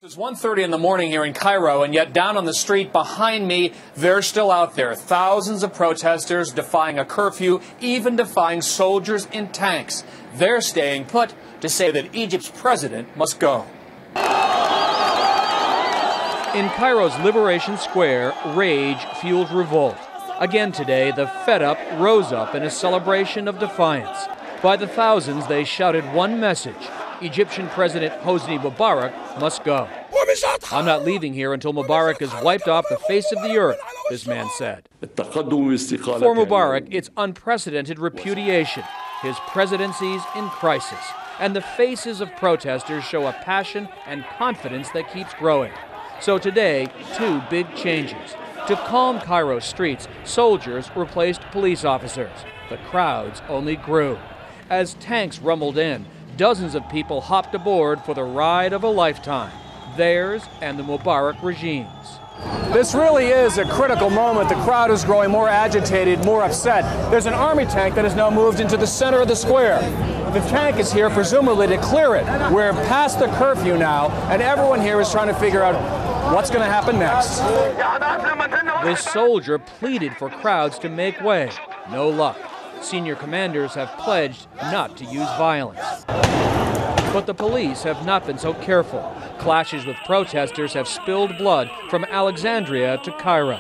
It's 1:30 in the morning here in Cairo, and yet down on the street behind me, they're still out there. Thousands of protesters defying a curfew, even defying soldiers in tanks. They're staying put to say that Egypt's president must go. In Cairo's Liberation Square, rage fueled revolt. Again today, the fed up rose up in a celebration of defiance. By the thousands, they shouted one message: Egyptian President Hosni Mubarak must go. I'm not leaving here until Mubarak is wiped off the face of the earth, this man said. For Mubarak, it's unprecedented repudiation. His presidency's in crisis, and the faces of protesters show a passion and confidence that keeps growing. So today, two big changes. To calm Cairo's streets, soldiers replaced police officers. The crowds only grew. As tanks rumbled in, dozens of people hopped aboard for the ride of a lifetime, theirs and the Mubarak regime's. This really is a critical moment. The crowd is growing more agitated, more upset. There's an army tank that has now moved into the center of the square. The tank is here presumably to clear it. We're past the curfew now, and everyone here is trying to figure out what's going to happen next. This soldier pleaded for crowds to make way. No luck. Senior commanders have pledged not to use violence. But the police have not been so careful. Clashes with protesters have spilled blood from Alexandria to Cairo.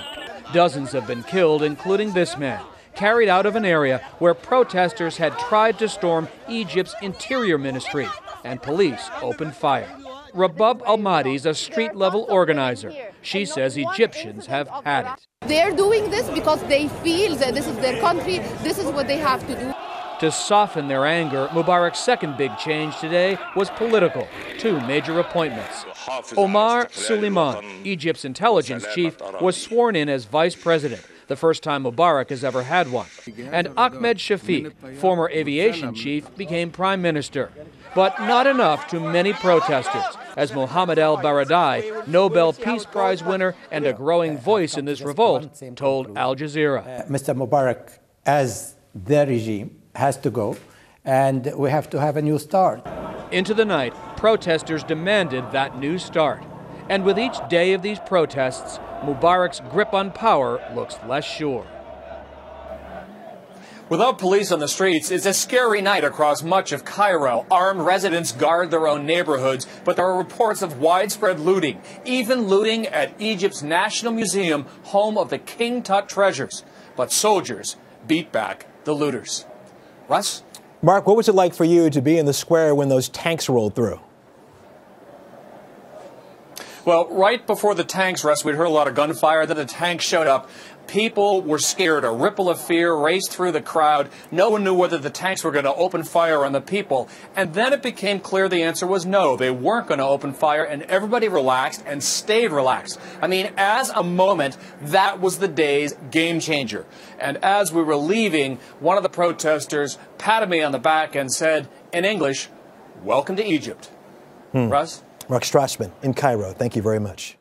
Dozens have been killed, including this man, carried out of an area where protesters had tried to storm Egypt's interior ministry, and police opened fire. Rabab Al-Mahdi's a street-level organizer. She says Egyptians have had it. They're doing this because they feel that this is their country, this is what they have to do. To soften their anger, Mubarak's second big change today was political. Two major appointments. Omar Suleiman, Egypt's intelligence chief, was sworn in as vice president, the first time Mubarak has ever had one. And Ahmed Shafiq, former aviation chief, became prime minister. But not enough to many protesters, as Mohammed al-Baradei, Nobel Peace Prize winner and a growing voice in this revolt, told Al Jazeera. Mr. Mubarak, as their regime, has to go, and we have to have a new start. Into the night, protesters demanded that new start. And with each day of these protests, Mubarak's grip on power looks less sure. Without police on the streets, it's a scary night across much of Cairo. Armed residents guard their own neighborhoods, but there are reports of widespread looting, even looting at Egypt's National Museum, home of the King Tut treasures. But soldiers beat back the looters. Russ? Mark, what was it like for you to be in the square when those tanks rolled through? Well, right before the tanks, Russ, we'd heard a lot of gunfire. Then the tanks showed up. People were scared. A ripple of fear raced through the crowd. No one knew whether the tanks were going to open fire on the people. And then it became clear the answer was no. They weren't going to open fire, and everybody relaxed and stayed relaxed. I mean, as a moment, that was the day's game changer. And as we were leaving, one of the protesters patted me on the back and said, in English, "Welcome to Egypt." Russ? Mark Strassmann in Cairo. Thank you very much.